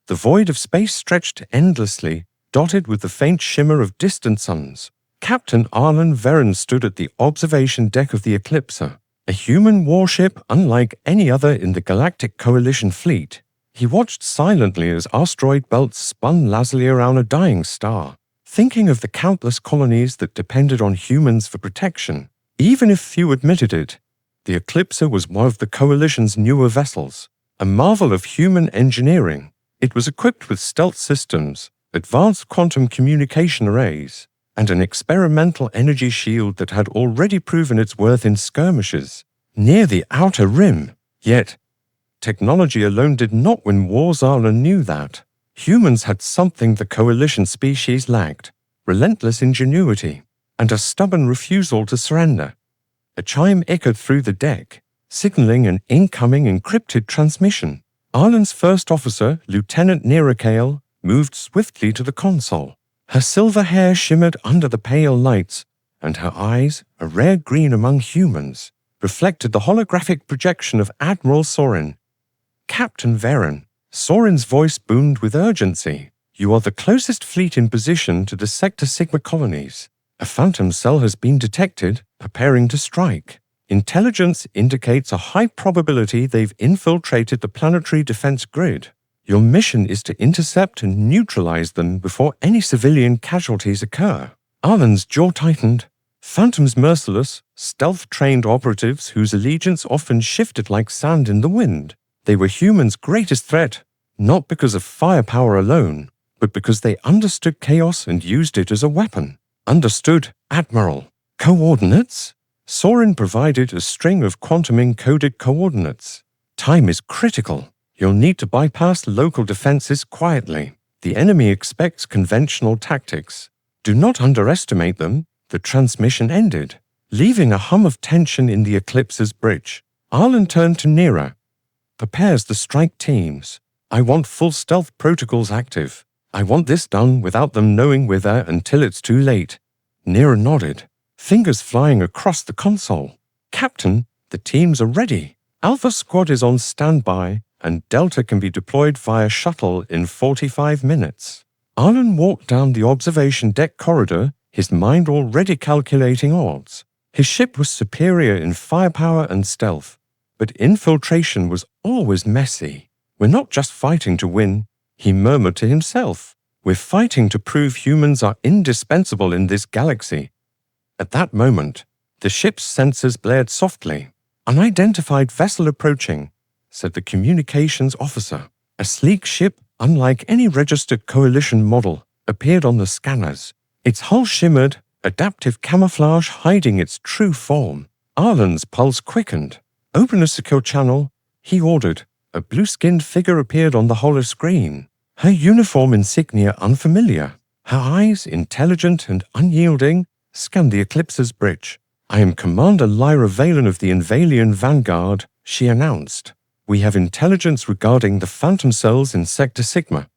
The void of space stretched endlessly, dotted with the faint shimmer of distant suns. Captain Lyra Valen stood at the observation deck of the Eclipser, a human warship unlike any other in the Galactic Coalition fleet. He watched silently as asteroid belts spun lazily around a dying star, thinking of the countless colonies that depended on humans for protection. Even if few admitted it, the Eclipser was one of the Coalition's newer vessels, a marvel of human engineering. It was equipped with stealth systems, advanced quantum communication arrays, and an experimental energy shield that had already proven its worth in skirmishes near the Outer Rim. Yet, technology alone did not win wars. Lyra knew that. Humans had something the Coalition species lacked: relentless ingenuity and a stubborn refusal to surrender. A chime echoed through the deck, signaling an incoming encrypted transmission. Lyra's first officer, Lieutenant Lyra Kael, moved swiftly to the console. Her silver hair shimmered under the pale lights, and her eyes, a rare green among humans, reflected the holographic projection of Admiral Sorin. "Captain Valen," Sorin's voice boomed with urgency, "you are the closest fleet in position to the Sector Sigma colonies. A phantom cell has been detected, preparing to strike. Intelligence indicates a high probability they've infiltrated the planetary defense grid. Your mission is to intercept and neutralize them before any civilian casualties occur." Lyra's jaw tightened. Phantoms merciless, stealth-trained operatives whose allegiance often shifted like sand in the wind. They were humans' greatest threat, not because of firepower alone, but because they understood chaos and used it as a weapon. "Understood, Admiral." "Coordinates?" Sorin provided a string of quantum-encoded coordinates. "Time is critical. You'll need to bypass local defenses quietly. The enemy expects conventional tactics. Do not underestimate them." The transmission ended, leaving a hum of tension in the Eclipse's bridge. Lyra turned to Lyra. "Prepares the strike teams. I want full stealth protocols active. I want this done without them knowing we're there until it's too late." Lyra nodded, fingers flying across the console. "Captain, the teams are ready. Alpha Squad is on standby, and Delta can be deployed via shuttle in 45 minutes. Lyra walked down the observation deck corridor, his mind already calculating odds. His ship was superior in firepower and stealth, but infiltration was always messy. "We're not just fighting to win," he murmured to himself. "We're fighting to prove humans are indispensable in this galaxy." At that moment, the ship's sensors blared softly. "Unidentified vessel approaching," said the communications officer. A sleek ship, unlike any registered Coalition model, appeared on the scanners. Its hull shimmered, adaptive camouflage hiding its true form. Lyra's pulse quickened. "Open a secure channel," he ordered. A blue-skinned figure appeared on the holoscreen, her uniform insignia unfamiliar. Her eyes, intelligent and unyielding, scanned the Eclipse's bridge. "I am Commander Lyra Valen of the Invalian Vanguard," she announced. "We have intelligence regarding the phantom cells in Sector Sigma.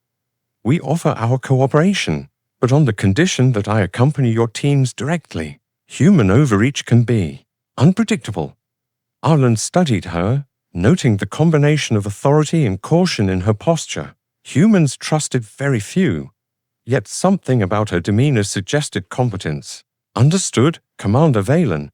We offer our cooperation, but on the condition that I accompany your teams directly. Human overreach can be unpredictable." Lyra studied her, noting the combination of authority and caution in her posture. Humans trusted very few, yet something about her demeanor suggested competence. "Understood, Commander Valen.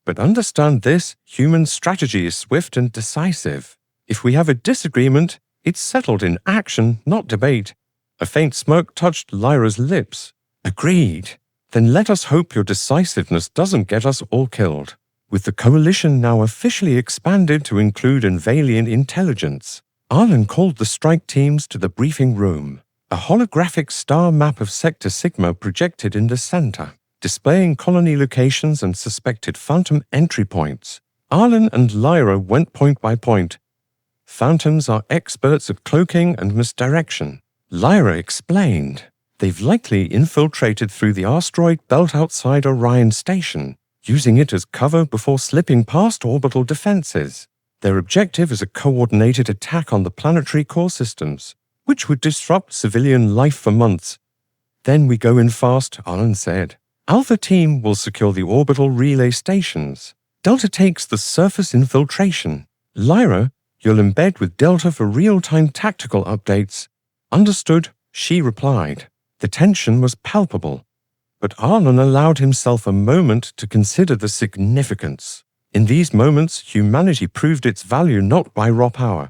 But understand this, human strategy is swift and decisive. If we have a disagreement, it's settled in action, not debate." A faint smirk touched Lyra's lips. "Agreed. Then let us hope your decisiveness doesn't get us all killed." With the Coalition now officially expanded to include Invalian intelligence, Lyra called the strike teams to the briefing room. A holographic star map of Sector Sigma projected in the center, displaying colony locations and suspected phantom entry points. Lyra and Lyra went point by point. "Phantoms are experts at cloaking and misdirection," Lyra explained. "They've likely infiltrated through the asteroid belt outside Orion Station, using it as cover before slipping past orbital defenses. Their objective is a coordinated attack on the planetary core systems, which would disrupt civilian life for months." "Then we go in fast," Lyra said. "Alpha Team will secure the orbital relay stations. Delta takes the surface infiltration. Lyra, you'll embed with Delta for real-time tactical updates." Understood, she replied. The tension was palpable. But Arlen allowed himself a moment to consider the significance. In these moments, humanity proved its value not by raw power,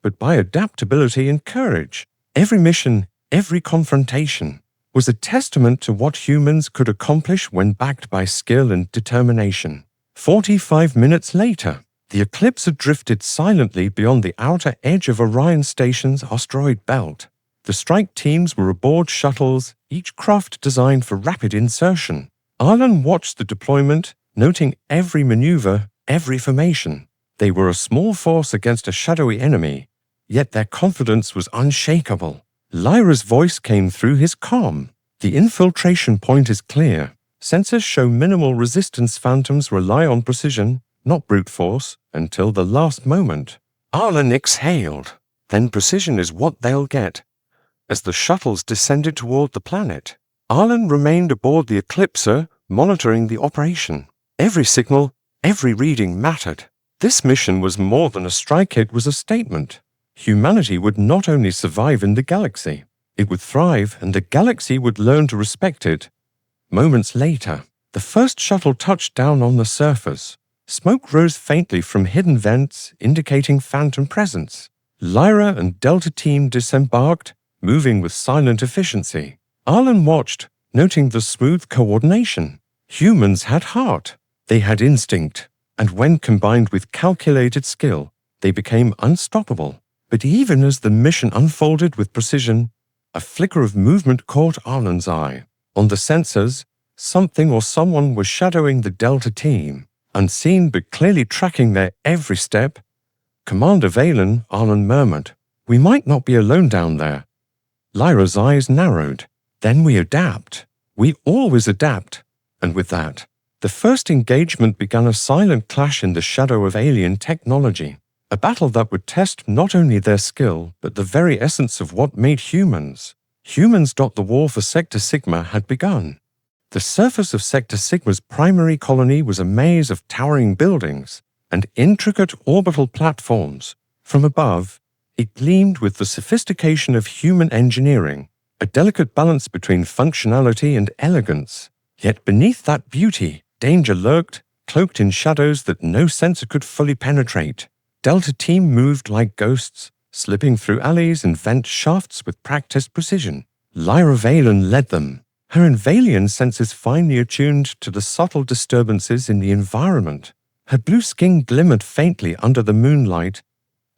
but by adaptability and courage. Every mission, every confrontation, was a testament to what humans could accomplish when backed by skill and determination. 45 minutes later, the Eclipse had drifted silently beyond the outer edge of Orion Station's asteroid belt. The strike teams were aboard shuttles, each craft designed for rapid insertion. Arlen watched the deployment, noting every maneuver, every formation. They were a small force against a shadowy enemy, yet their confidence was unshakable. Lyra's voice came through his comm. The infiltration point is clear. Sensors show minimal resistance. Phantoms rely on precision, not brute force, until the last moment. Arlen exhaled. Then precision is what they'll get. As the shuttles descended toward the planet, Arlen remained aboard the Eclipser, monitoring the operation. Every signal, every reading mattered. This mission was more than a strike, it was a statement. Humanity would not only survive in the galaxy, it would thrive, and the galaxy would learn to respect it. Moments later, the first shuttle touched down on the surface. Smoke rose faintly from hidden vents, indicating phantom presence. Lyra and Delta Team disembarked, moving with silent efficiency. Arlen watched, noting the smooth coordination. Humans had heart. They had instinct. And when combined with calculated skill, they became unstoppable. But even as the mission unfolded with precision, a flicker of movement caught Arlen's eye. On the sensors, something or someone was shadowing the Delta Team, unseen but clearly tracking their every step. "Commander Valen," Arlen murmured, "we might not be alone down there." Lyra's eyes narrowed. "Then we adapt. We always adapt." And with that, the first engagement began, a silent clash in the shadow of alien technology. A battle that would test not only their skill, but the very essence of what made humans. Humans. The war for Sector Sigma had begun. The surface of Sector Sigma's primary colony was a maze of towering buildings and intricate orbital platforms. From above, it gleamed with the sophistication of human engineering, a delicate balance between functionality and elegance. Yet beneath that beauty, danger lurked, cloaked in shadows that no sensor could fully penetrate. Delta Team moved like ghosts, slipping through alleys and vent shafts with practiced precision. Lyra Valen led them, her Invalian senses finely attuned to the subtle disturbances in the environment. Her blue skin glimmered faintly under the moonlight,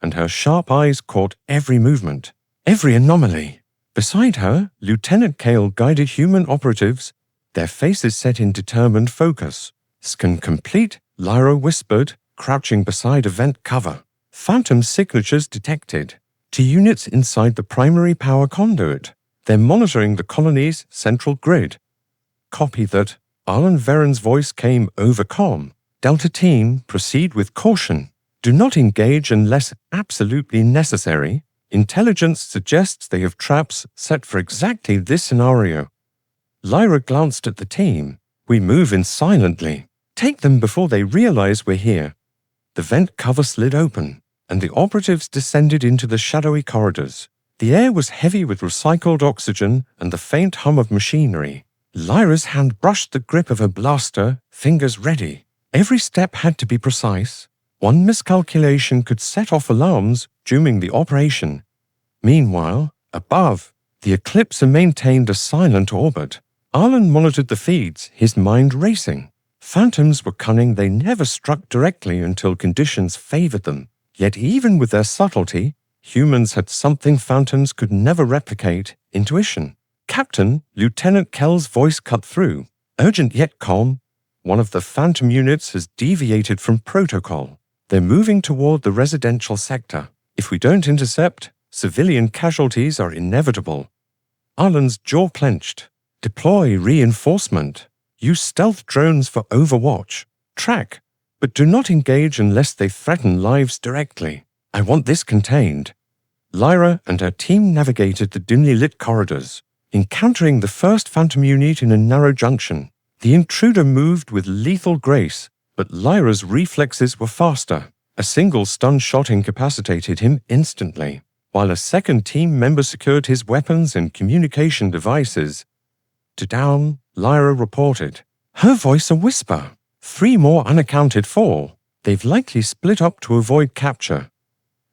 and her sharp eyes caught every movement, every anomaly. Beside her, Lieutenant Kael guided human operatives, their faces set in determined focus. "Scan complete," Lyra whispered, crouching beside a vent cover. Phantom signatures detected. 2 units inside the primary power conduit. They're monitoring the colony's central grid. "Copy that." Arlen Veren's voice came over comm. "Delta Team, proceed with caution. Do not engage unless absolutely necessary. Intelligence suggests they have traps set for exactly this scenario." Lyra glanced at the team. "We move in silently. Take them before they realize we're here." The vent cover slid open, and the operatives descended into the shadowy corridors. The air was heavy with recycled oxygen and the faint hum of machinery. Lyra's hand brushed the grip of her blaster, fingers ready. Every step had to be precise. One miscalculation could set off alarms during the operation. Meanwhile, above, the Eclipser maintained a silent orbit. Arlen monitored the feeds, his mind racing. Phantoms were cunning. They never struck directly until conditions favored them. Yet even with their subtlety, humans had something phantoms could never replicate: intuition. "Captain," Lieutenant Kael's voice cut through, urgent yet calm. "One of the phantom units has deviated from protocol. They're moving toward the residential sector. If we don't intercept, civilian casualties are inevitable." Arlen's jaw clenched. "Deploy reinforcement. Use stealth drones for overwatch. Track, but do not engage unless they threaten lives directly. I want this contained." Lyra and her team navigated the dimly lit corridors, encountering the first phantom unit in a narrow junction. The intruder moved with lethal grace, but Lyra's reflexes were faster. A single stun shot incapacitated him instantly. while a second team member secured his weapons and communication devices. To down, Lyra reported, her voice a whisper. 3 more unaccounted for. They've likely split up to avoid capture.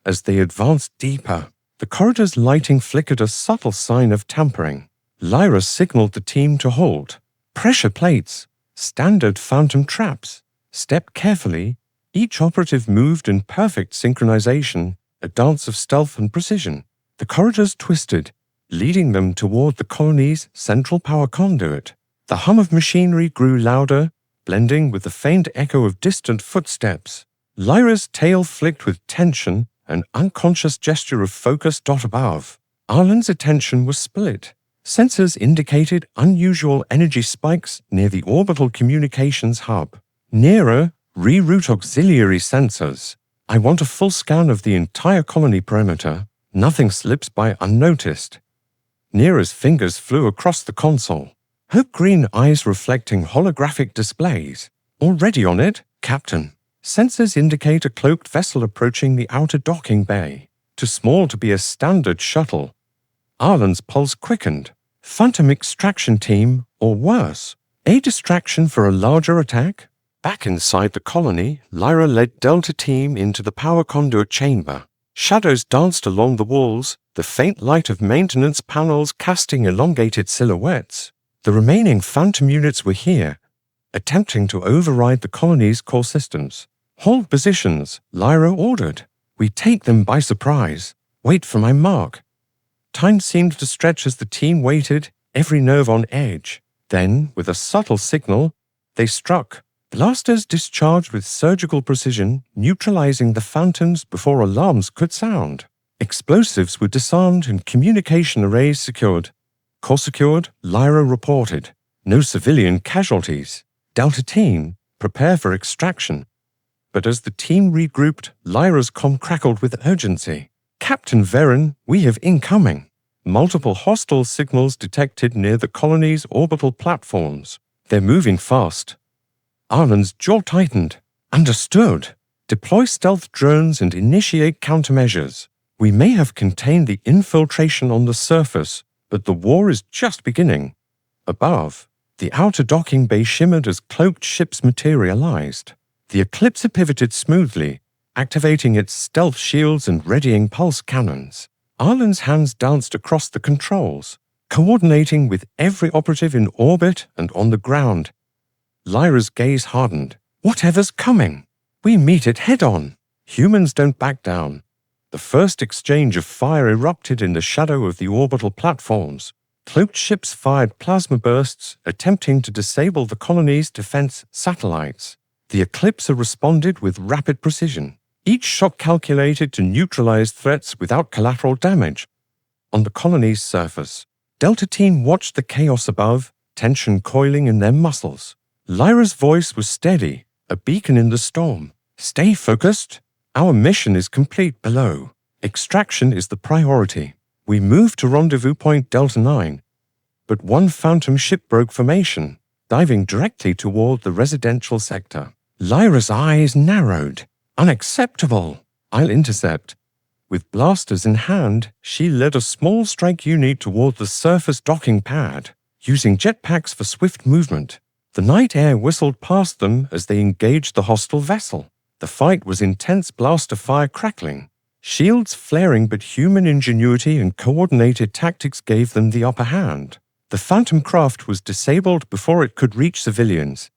As they advanced deeper, the corridor's lighting flickered a subtle sign of tampering. Lyra signaled the team to halt. Pressure plates, standard phantom traps. Step carefully. Each operative moved in perfect synchronization, a dance of stealth and precision. The corridors twisted, leading them toward the colony's central power conduit. The hum of machinery grew louder, blending with the faint echo of distant footsteps. Lyra's tail flicked with tension, an unconscious gesture of focus dot above. Arlen's attention was split. Sensors indicated unusual energy spikes near the orbital communications hub. Nearer, reroute auxiliary sensors. I want a full scan of the entire colony perimeter. Nothing slips by unnoticed. Neera's fingers flew across the console, her green eyes reflecting holographic displays. Already on it, Captain. Sensors indicate a cloaked vessel approaching the outer docking bay. Too small to be a standard shuttle. Arlen's pulse quickened. Phantom extraction team, or worse, a distraction for a larger attack? Back inside the colony, Lyra led Delta Team into the power conduit chamber. Shadows danced along the walls, the faint light of maintenance panels casting elongated silhouettes. The remaining Phantom units were here, attempting to override the colony's core systems. Hold positions, Lyra ordered. We take them by surprise. Wait for my mark. Time seemed to stretch as the team waited, every nerve on edge. Then, with a subtle signal, they struck. Blasters discharged with surgical precision, neutralizing the Phantoms before alarms could sound. Explosives were disarmed and communication arrays secured. Core secured, Lyra reported. No civilian casualties. Delta Team, prepare for extraction. But as the team regrouped, Lyra's comm crackled with urgency. Captain Varen, we have incoming. Multiple hostile signals detected near the colony's orbital platforms. They're moving fast. Arlen's jaw tightened. Understood. Deploy stealth drones and initiate countermeasures. We may have contained the infiltration on the surface, but the war is just beginning. Above, the outer docking bay shimmered as cloaked ships materialized. The Eclipser pivoted smoothly, activating its stealth shields and readying pulse cannons. Arlen's hands danced across the controls, coordinating with every operative in orbit and on the ground. Lyra's gaze hardened. Whatever's coming, we meet it head-on. Humans don't back down. The first exchange of fire erupted in the shadow of the orbital platforms. Cloaked ships fired plasma bursts, attempting to disable the colony's defense satellites. The Eclipser responded with rapid precision, each shot calculated to neutralize threats without collateral damage. On the colony's surface, Delta Team watched the chaos above, tension coiling in their muscles. Lyra's voice was steady, a beacon in the storm. Stay focused. Our mission is complete below. Extraction is the priority. We moved to Rendezvous Point Delta 9. But one Phantom ship broke formation, diving directly toward the residential sector. Lyra's eyes narrowed. Unacceptable. I'll intercept. With blasters in hand, she led a small strike unit toward the surface docking pad, using jetpacks for swift movement. The night air whistled past them as they engaged the hostile vessel. The fight was intense blaster fire crackling. Shields flaring, but human ingenuity and coordinated tactics gave them the upper hand. The Phantom craft was disabled before it could reach civilians.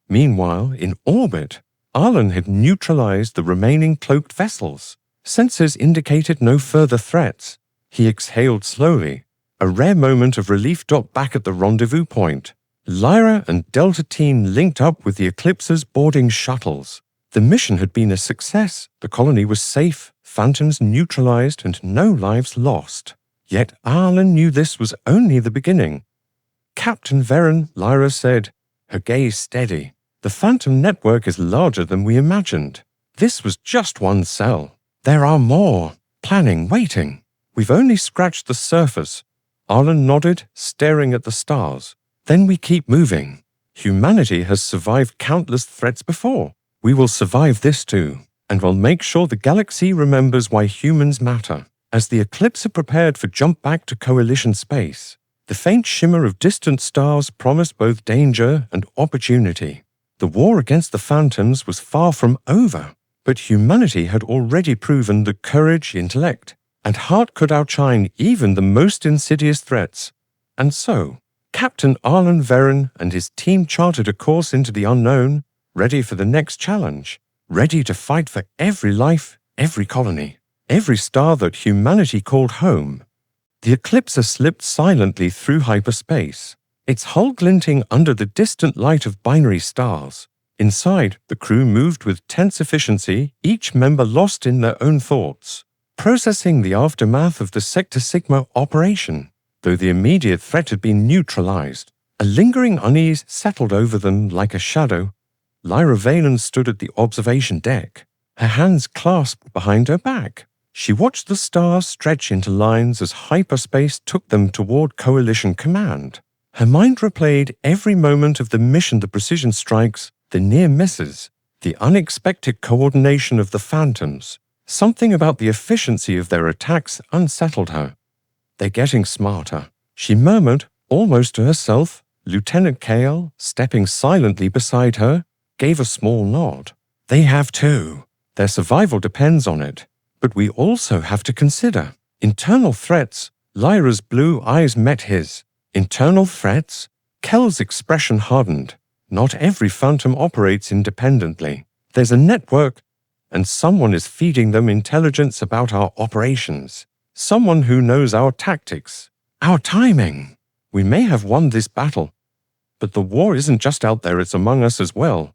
Meanwhile, in orbit, Arlen had neutralized the remaining cloaked vessels. Sensors indicated no further threats. He exhaled slowly, a rare moment of relief. Back at the rendezvous point, Lyra and Delta Team linked up with the Eclipser's boarding shuttles. The mission had been a success. The colony was safe, Phantoms neutralized, and no lives lost. Yet Arlen knew this was only the beginning. Captain Varen, Lyra said, her gaze steady. The Phantom network is larger than we imagined. This was just one cell. There are more. Planning, waiting. We've only scratched the surface. Arlen nodded, staring at the stars. Then we keep moving. Humanity has survived countless threats before. We will survive this too, and will make sure the galaxy remembers why humans matter. As the Eclipser prepared for jump back to Coalition space, the faint shimmer of distant stars promised both danger and opportunity. The war against the Phantoms was far from over, but humanity had already proven that courage, intellect, and heart could outshine even the most insidious threats. And so, Captain Lyra Valen and his team charted a course into the unknown, ready for the next challenge, ready to fight for every life, every colony, every star that humanity called home. The Eclipser slipped silently through hyperspace, its hull glinting under the distant light of binary stars. Inside, the crew moved with tense efficiency, each member lost in their own thoughts, processing the aftermath of the Sector Sigma operation. Though the immediate threat had been neutralized, a lingering unease settled over them like a shadow. Lyra Valen stood at the observation deck, her hands clasped behind her back. She watched the stars stretch into lines as hyperspace took them toward Coalition command. Her mind replayed every moment of the mission, the precision strikes, the near misses, the unexpected coordination of the Phantoms. Something about the efficiency of their attacks unsettled her. "They're getting smarter," she murmured, almost to herself. Lieutenant Kael, stepping silently beside her, gave a small nod. "They have too. Their survival depends on it. But we also have to consider internal threats." Lyra's blue eyes met his. "Internal threats?" Kael's expression hardened. "Not every Phantom operates independently. There's a network, and someone is feeding them intelligence about our operations. Someone who knows our tactics, our timing. We may have won this battle, but the war isn't just out there, it's among us as well."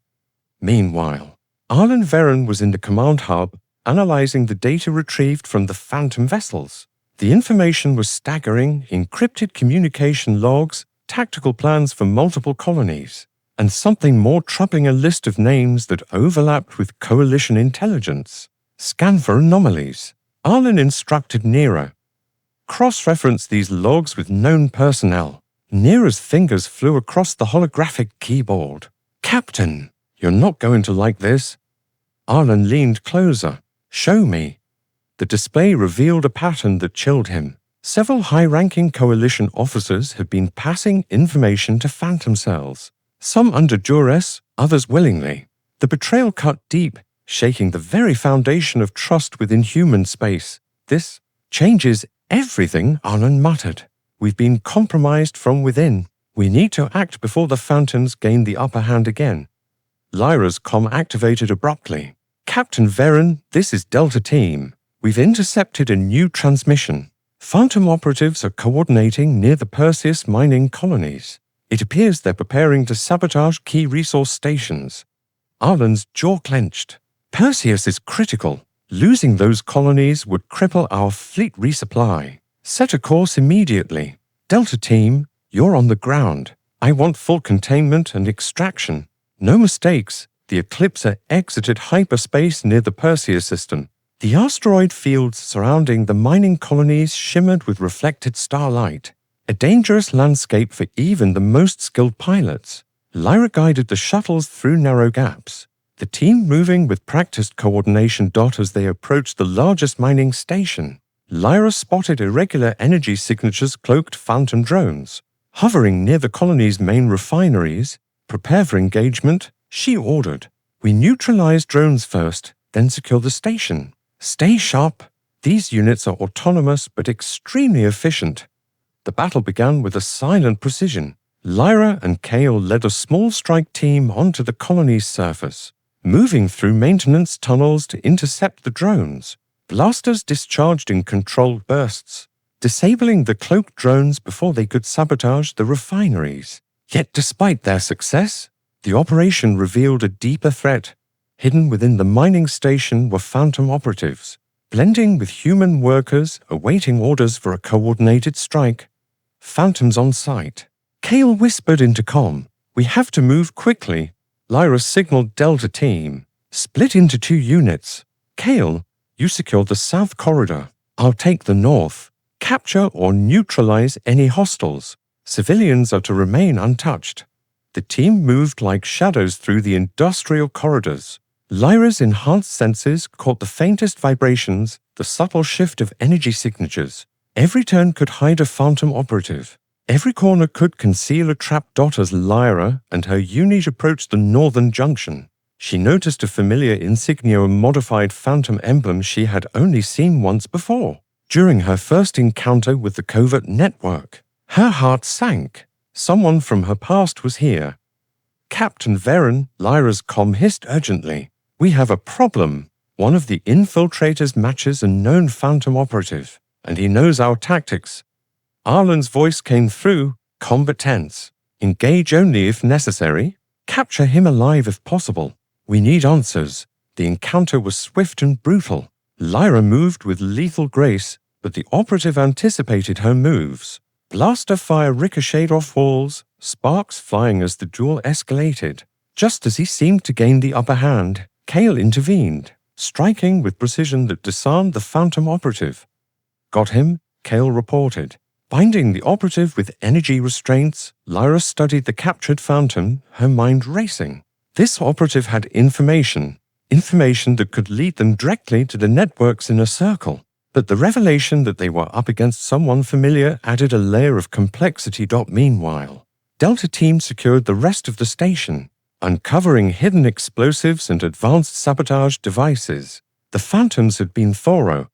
Meanwhile, Lyra Valen was in the command hub, analyzing the data retrieved from the Phantom vessels. The information was staggering: encrypted communication logs, tactical plans for multiple colonies, and something more troubling, a list of names that overlapped with Coalition intelligence. "Scan for anomalies," Arlen instructed Nira. "Cross-reference these logs with known personnel." Nira's fingers flew across the holographic keyboard. "Captain, you're not going to like this." Arlen leaned closer. "Show me." The display revealed a pattern that chilled him. Several high-ranking Coalition officers had been passing information to Phantom cells, some under duress, others willingly. The betrayal cut deep, shaking the very foundation of trust within human space. "This changes everything," Arlen muttered. "We've been compromised from within. We need to act before the Phantoms gain the upper hand again." Lyra's comm activated abruptly. "Captain Valen, this is Delta Team. We've intercepted a new transmission. Phantom operatives are coordinating near the Perseus mining colonies. It appears they're preparing to sabotage key resource stations." Arlen's jaw clenched. "Perseus is critical. Losing those colonies would cripple our fleet resupply. Set a course immediately. Delta Team, you're on the ground. I want full containment and extraction. No mistakes." The Eclipser exited hyperspace near the Perseus system. The asteroid fields surrounding the mining colonies shimmered with reflected starlight, a dangerous landscape for even the most skilled pilots. Lyra guided the shuttles through narrow gaps, the team moving with practiced coordination. As they approached the largest mining station, Lyra spotted irregular energy signatures, cloaked Phantom drones, hovering near the colony's main refineries. "Prepare for engagement," she ordered. "We neutralize drones first, then secure the station. Stay sharp. These units are autonomous but extremely efficient." The battle began with a silent precision. Lyra and Kael led a small strike team onto the colony's surface, moving through maintenance tunnels to intercept the drones. Blasters discharged in controlled bursts, disabling the cloaked drones before they could sabotage the refineries. Yet despite their success, the operation revealed a deeper threat. Hidden within the mining station were Phantom operatives, blending with human workers awaiting orders for a coordinated strike. Phantoms on site. Kael whispered into comm. "We have to move quickly." Lyra signaled Delta Team. "Split into 2 units. Kael, you secure the south corridor. I'll take the north. Capture or neutralize any hostiles. Civilians are to remain untouched." The team moved like shadows through the industrial corridors, Lyra's enhanced senses caught the faintest vibrations, the subtle shift of energy signatures. Every turn could hide a phantom operative. Every corner could conceal a trap dot as Lyra and her unit approached the northern junction. She noticed a familiar insignia, a modified phantom emblem she had only seen once before, during her first encounter with the covert network. Her heart sank. Someone from her past was here. "Captain Varen," Lyra's comm hissed urgently. "We have a problem. One of the infiltrators matches a known phantom operative, and he knows our tactics." Arlen's voice came through, combat tense. "Engage only if necessary. Capture him alive if possible. We need answers." The encounter was swift and brutal. Lyra moved with lethal grace, but the operative anticipated her moves. Blaster fire ricocheted off walls, sparks flying as the duel escalated. Just as he seemed to gain the upper hand, Kael intervened, striking with precision that disarmed the phantom operative. "Got him," Kael reported. Binding the operative with energy restraints, Lyra studied the captured phantom, her mind racing. This operative had information that could lead them directly to the network's inner circle. But the revelation that they were up against someone familiar added a layer of complexity. Meanwhile, Delta Team secured the rest of the station, uncovering hidden explosives and advanced sabotage devices. The Phantoms had been thorough,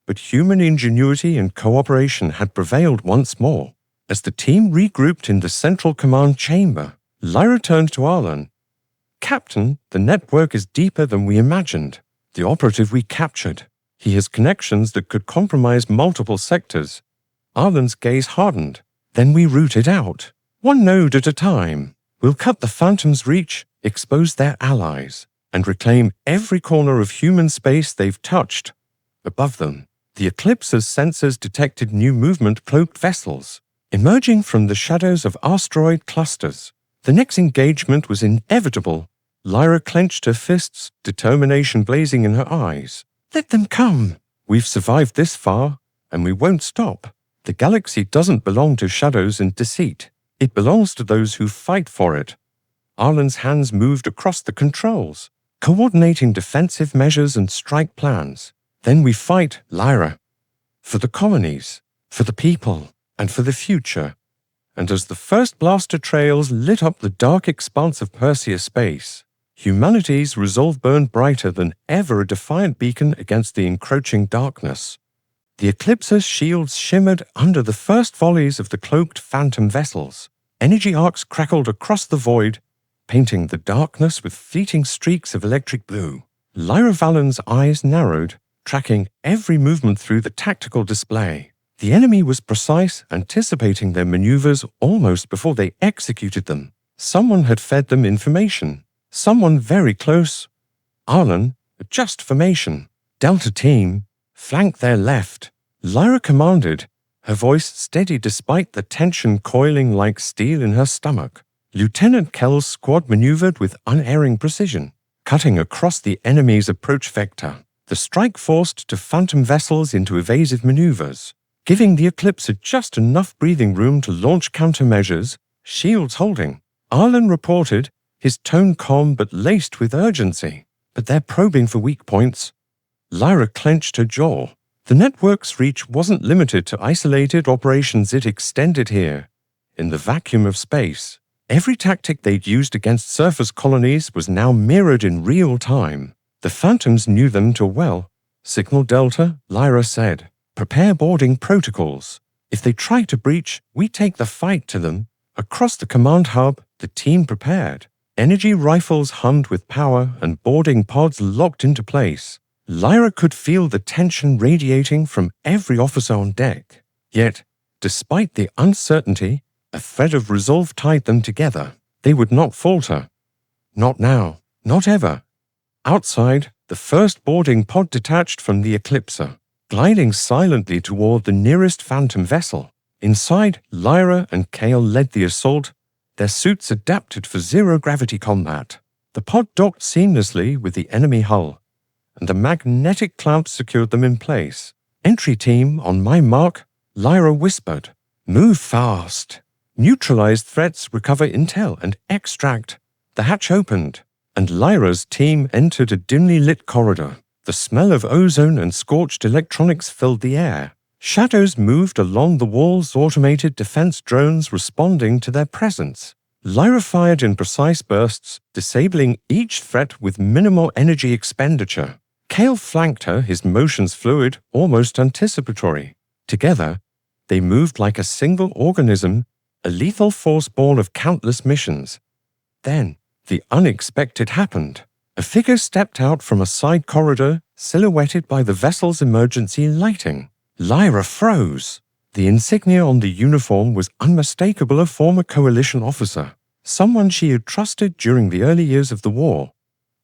but human ingenuity and cooperation had prevailed once more. As the team regrouped in the central command chamber, Lyra turned to Arlen. "Captain, the network is deeper than we imagined. The operative we captured. He has connections that could compromise multiple sectors." Arlen's gaze hardened. "Then we root it out, one node at a time. We'll cut the Phantom's reach, expose their allies, and reclaim every corner of human space they've touched." Above them, the Eclipse's sensors detected new movement-cloaked vessels, emerging from the shadows of asteroid clusters. The next engagement was inevitable. Lyra clenched her fists, determination blazing in her eyes. "Let them come. We've survived this far, and we won't stop. The galaxy doesn't belong to shadows and deceit. It belongs to those who fight for it." Arlen's hands moved across the controls, coordinating defensive measures and strike plans. "Then we fight, Lyra. For the colonies, for the people, and for the future." And as the first blaster trails lit up the dark expanse of Perseus space, humanity's resolve burned brighter than ever, a defiant beacon against the encroaching darkness. The Eclipse's shields shimmered under the first volleys of the cloaked phantom vessels. Energy arcs crackled across the void, painting the darkness with fleeting streaks of electric blue. Lyra Valen's eyes narrowed, tracking every movement through the tactical display. The enemy was precise, anticipating their maneuvers almost before they executed them. Someone had fed them information. Someone very close. Arlen, adjust formation. Delta Team, flank their left. Lyra commanded, her voice steady despite the tension coiling like steel in her stomach. Lieutenant Kael's squad maneuvered with unerring precision, cutting across the enemy's approach vector. The strike forced to phantom vessels into evasive maneuvers, giving the Eclipse just enough breathing room to launch countermeasures, shields holding. Arlen reported, his tone calm but laced with urgency. "But they're probing for weak points." Lyra clenched her jaw. The network's reach wasn't limited to isolated operations, it extended here. In the vacuum of space, every tactic they'd used against surface colonies was now mirrored in real time. The Phantoms knew them too well. "Signal Delta," Lyra said. "Prepare boarding protocols. If they try to breach, we take the fight to them." Across the command hub, the team prepared. Energy rifles hummed with power and boarding pods locked into place. Lyra could feel the tension radiating from every officer on deck. Yet, despite the uncertainty, a thread of resolve tied them together. They would not falter. Not now, not ever. Outside, the first boarding pod detached from the Eclipser, gliding silently toward the nearest phantom vessel. Inside, Lyra and Kael led the assault, their suits adapted for zero-gravity combat. The pod docked seamlessly with the enemy hull, and the magnetic clamps secured them in place. "Entry team, on my mark," Lyra whispered. "Move fast. Neutralize threats, recover intel, and extract." The hatch opened. and Lyra's team entered a dimly lit corridor. The smell of ozone and scorched electronics filled the air. Shadows moved along the walls, automated defense drones responding to their presence. Lyra fired in precise bursts, disabling each threat with minimal energy expenditure. Kael flanked her, his motions fluid, almost anticipatory. Together, they moved like a single organism, a lethal force born of countless missions. Then, the unexpected happened. A figure stepped out from a side corridor, silhouetted by the vessel's emergency lighting. Lyra froze. The insignia on the uniform was unmistakable, a former Coalition officer, someone she had trusted during the early years of the war.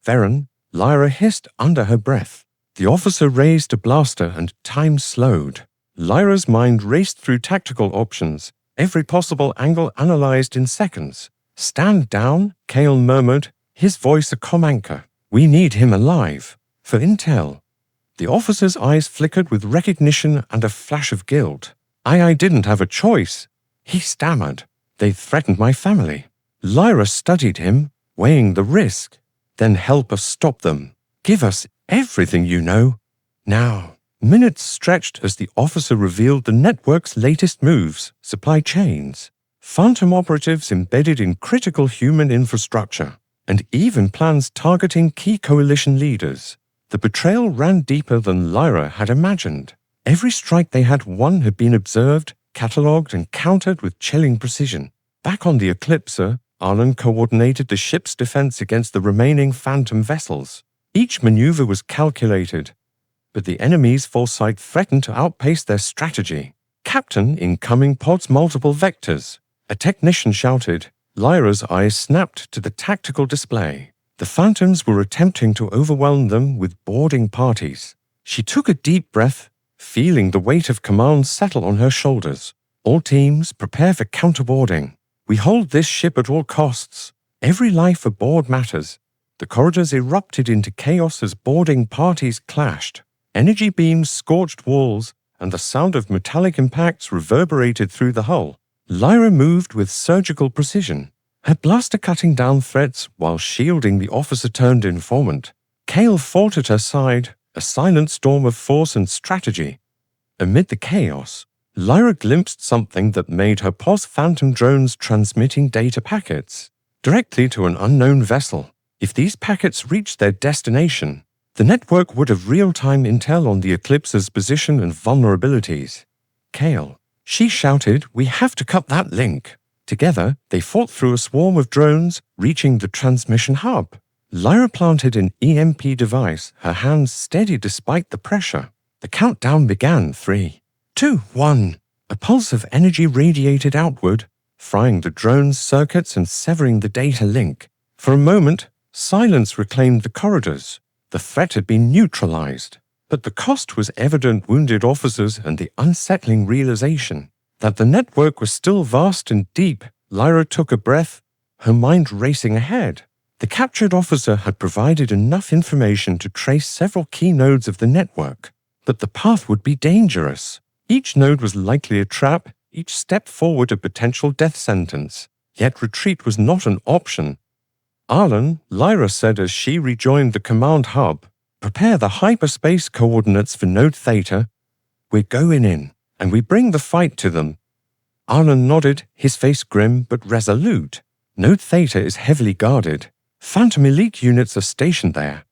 Varen, Lyra hissed under her breath. The officer raised a blaster and time slowed. Lyra's mind raced through tactical options, every possible angle analyzed in seconds. "Stand down," Kael murmured, his voice a comm anchor. "We need him alive. For intel." The officer's eyes flickered with recognition and a flash of guilt. I didn't have a choice," he stammered. "They threatened my family." Lyra studied him, weighing the risk. "Then help us stop them. Give us everything you know. Now." Minutes stretched as the officer revealed the network's latest moves, supply chains, phantom operatives embedded in critical human infrastructure, and even plans targeting key coalition leaders. The betrayal ran deeper than Lyra had imagined. Every strike they had won had been observed, catalogued, and countered with chilling precision. Back on the Eclipser, Arlen coordinated the ship's defense against the remaining Phantom vessels. Each maneuver was calculated, but the enemy's foresight threatened to outpace their strategy. "Captain, incoming pods, multiple vectors," a technician shouted. Lyra's eyes snapped to the tactical display. The Phantoms were attempting to overwhelm them with boarding parties. She took a deep breath, feeling the weight of command settle on her shoulders. "All teams, prepare for counterboarding. We hold this ship at all costs. Every life aboard matters." The corridors erupted into chaos as boarding parties clashed. Energy beams scorched walls, and the sound of metallic impacts reverberated through the hull. Lyra moved with surgical precision, her blaster cutting down threats while shielding the officer-turned informant. Kael fought at her side, a silent storm of force and strategy. Amid the chaos, Lyra glimpsed something that made her pause: Phantom drones transmitting data packets directly to an unknown vessel. If these packets reached their destination, the network would have real-time intel on the Eclipse's position and vulnerabilities. "Kael," she shouted, "we have to cut that link." Together, they fought through a swarm of drones, reaching the transmission hub. Lyra planted an EMP device, her hands steady despite the pressure. The countdown began. 3, 2, 1. A pulse of energy radiated outward, frying the drone's circuits and severing the data link. For a moment, silence reclaimed the corridors. The threat had been neutralized, but the cost was evident: wounded officers and the unsettling realization that the network was still vast and deep. Lyra took a breath, her mind racing ahead. The captured officer had provided enough information to trace several key nodes of the network, but the path would be dangerous. Each node was likely a trap, each step forward a potential death sentence. Yet retreat was not an option. "Arlen," Lyra said as she rejoined the command hub, "prepare the hyperspace coordinates for Node Theta. We're going in, and we bring the fight to them." Arlen nodded, his face grim but resolute. "Node Theta is heavily guarded. Phantom elite units are stationed there.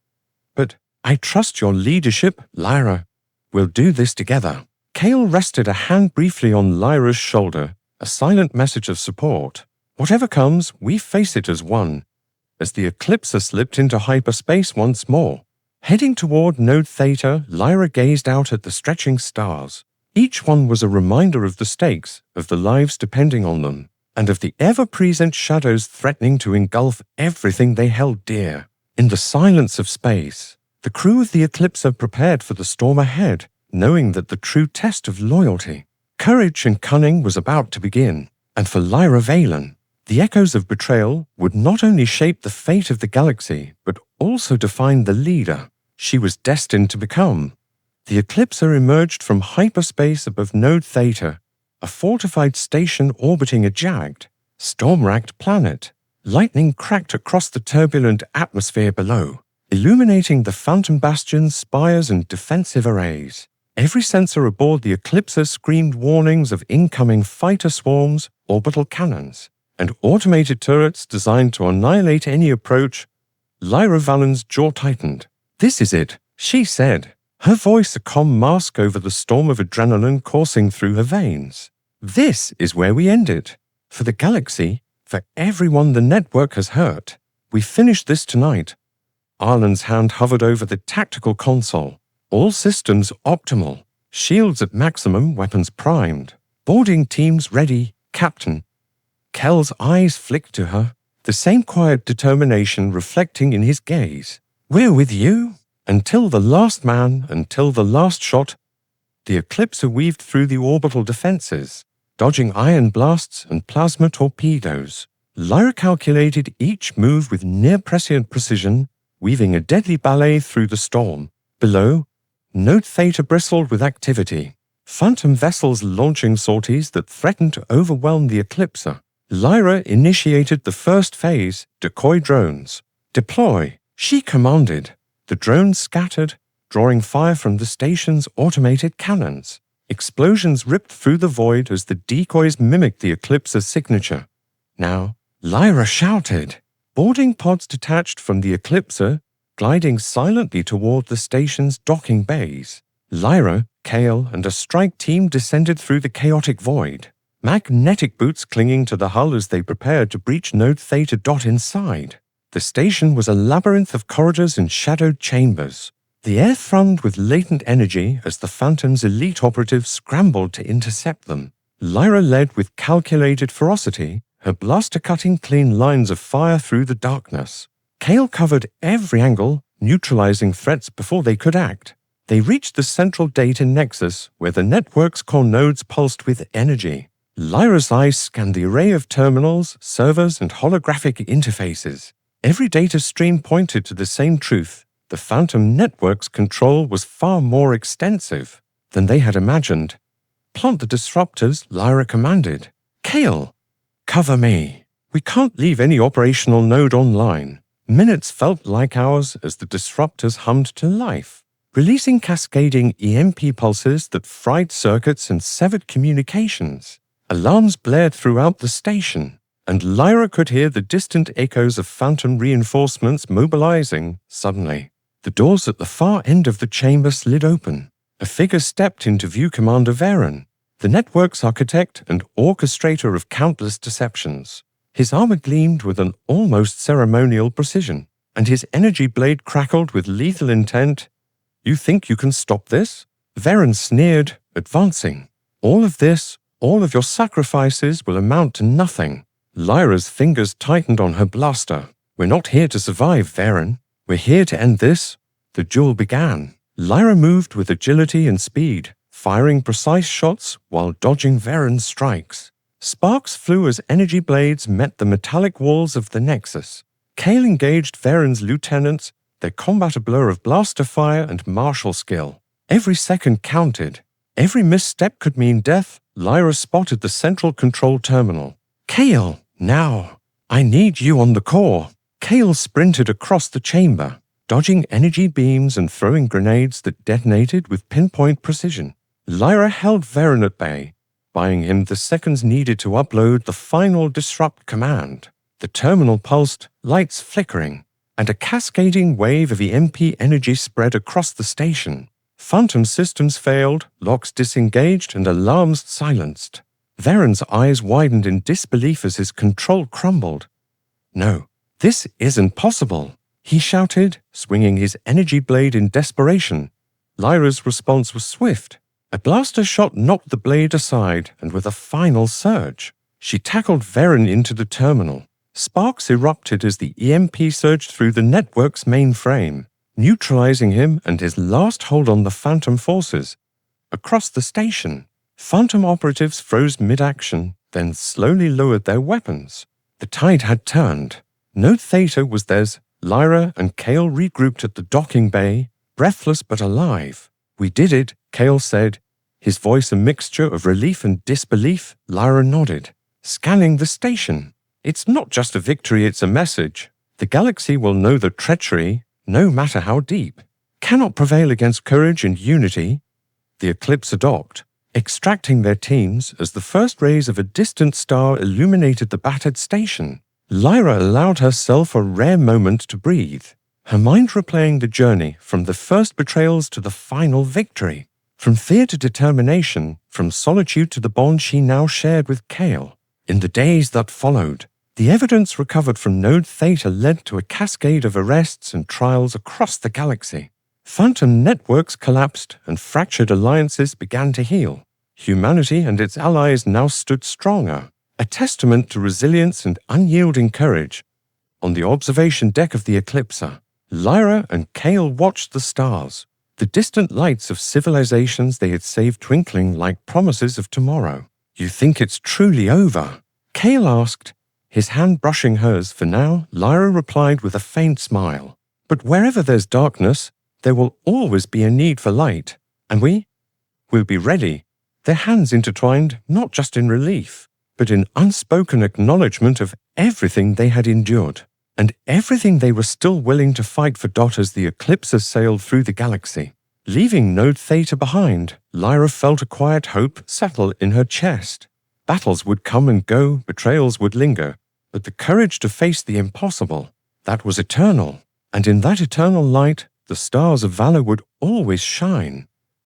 But I trust your leadership, Lyra. We'll do this together." Kael rested a hand briefly on Lyra's shoulder, a silent message of support. "Whatever comes, we face it as one." As the Eclipser slipped into hyperspace once more, heading toward Node Theta, Lyra gazed out at the stretching stars. Each one was a reminder of the stakes, of the lives depending on them, and of the ever-present shadows threatening to engulf everything they held dear. In the silence of space, the crew of the Eclipser prepared for the storm ahead, knowing that the true test of loyalty, courage, and cunning was about to begin. And for Lyra Valen, the echoes of betrayal would not only shape the fate of the galaxy, but also define the leader she was destined to become. The Eclipser emerged from hyperspace above Node Theta, a fortified station orbiting a jagged, storm-racked planet. Lightning cracked across the turbulent atmosphere below, illuminating the Phantom Bastion's spires and defensive arrays. Every sensor aboard the Eclipser screamed warnings of incoming fighter swarms, orbital cannons, and automated turrets designed to annihilate any approach. Lyra Valen's jaw tightened. "This is it," she said, her voice a calm mask over the storm of adrenaline coursing through her veins. "This is where we end it. For the galaxy, for everyone the network has hurt. We finish this tonight." Arlen's hand hovered over the tactical console. All systems optimal. Shields at maximum, weapons primed. Boarding teams ready, Captain. Kael's eyes flicked to her, the same quiet determination reflecting in his gaze. "We're with you. Until the last man, until the last shot." The Eclipser weaved through the orbital defenses, dodging ion blasts and plasma torpedoes. Lyra calculated each move with near-prescient precision, weaving a deadly ballet through the storm. Below, Node Theta bristled with activity. Phantom vessels launching sorties that threatened to overwhelm the Eclipser. Lyra initiated the first phase, decoy drones. "Deploy," she commanded. The drones scattered, drawing fire from the station's automated cannons. Explosions ripped through the void as the decoys mimicked the Eclipser's signature. Now, Lyra shouted. Boarding pods detached from the Eclipser, gliding silently toward the station's docking bays. Lyra, Kael, and a strike team descended through the chaotic void, magnetic boots clinging to the hull as they prepared to breach Node Theta. Inside, the station was a labyrinth of corridors and shadowed chambers. The air thrummed with latent energy as the Phantom's elite operatives scrambled to intercept them. Lyra led with calculated ferocity, her blaster cutting clean lines of fire through the darkness. Kael covered every angle, neutralizing threats before they could act. They reached the central data nexus, where the network's core nodes pulsed with energy. Lyra's eyes scanned the array of terminals, servers, and holographic interfaces. Every data stream pointed to the same truth. The Phantom network's control was far more extensive than they had imagined. "Plant the disruptors," Lyra commanded. "Kael, cover me. We can't leave any operational node online." Minutes felt like hours as the disruptors hummed to life, releasing cascading EMP pulses that fried circuits and severed communications. Alarms blared throughout the station, and Lyra could hear the distant echoes of Phantom reinforcements mobilizing. Suddenly, the doors at the far end of the chamber slid open. A figure stepped into view. Commander Valen, the network's architect and orchestrator of countless deceptions. His armor gleamed with an almost ceremonial precision, and his energy blade crackled with lethal intent. "You think you can stop this?" Varen sneered, advancing. "All of this, all of your sacrifices will amount to nothing." Lyra's fingers tightened on her blaster. "We're not here to survive, Varen. We're here to end this." The duel began. Lyra moved with agility and speed, firing precise shots while dodging Varen's strikes. Sparks flew as energy blades met the metallic walls of the Nexus. Kael engaged Varen's lieutenants, their combat a blur of blaster fire and martial skill. Every second counted. Every misstep could mean death. Lyra spotted the central control terminal. "Kael, now! I need you on the core." Kael sprinted across the chamber, dodging energy beams and throwing grenades that detonated with pinpoint precision. Lyra held Varen at bay, buying him the seconds needed to upload the final disrupt command. The terminal pulsed, lights flickering, and a cascading wave of EMP energy spread across the station. Phantom systems failed, locks disengaged, and alarms silenced. Varen's eyes widened in disbelief as his control crumbled. "No, this isn't possible," he shouted, swinging his energy blade in desperation. Lyra's response was swift. A blaster shot knocked the blade aside, and with a final surge, she tackled Varen into the terminal. Sparks erupted as the EMP surged through the network's mainframe, neutralizing him and his last hold on the Phantom forces. Across the station, Phantom operatives froze mid-action, then slowly lowered their weapons. The tide had turned. Node Theta was theirs. Lyra and Kael regrouped at the docking bay, breathless but alive. "We did it," Kael said, his voice a mixture of relief and disbelief. Lyra nodded. "Scanning the station." It's not just a victory, it's a message. The galaxy will know that treachery, no matter how deep, cannot prevail against courage and unity. The Eclipse docked, extracting their teams as the first rays of a distant star illuminated the battered station. Lyra allowed herself a rare moment to breathe, her mind replaying the journey from the first betrayals to the final victory, from fear to determination, from solitude to the bond she now shared with Kael. In the days that followed, the evidence recovered from Node Theta led to a cascade of arrests and trials across the galaxy. Phantom networks collapsed and fractured alliances began to heal. Humanity and its allies now stood stronger, a testament to resilience and unyielding courage. On the observation deck of the Eclipser, Lyra and Kael watched the stars, the distant lights of civilizations they had saved twinkling like promises of tomorrow. "You think it's truly over?" Kael asked, his hand brushing hers. For now, Lyra replied with a faint smile. "But wherever there's darkness, there will always be a need for light, and we'll be ready." Their hands intertwined, not just in relief, but in unspoken acknowledgement of everything they had endured, and everything they were still willing to fight for. As the Eclipser sailed through the galaxy, leaving Node Theta behind, Lyra felt a quiet hope settle in her chest. Battles would come and go, betrayals would linger, but the courage to face the impossible, that was eternal, and in that eternal light, the Stars of Valor would always shine.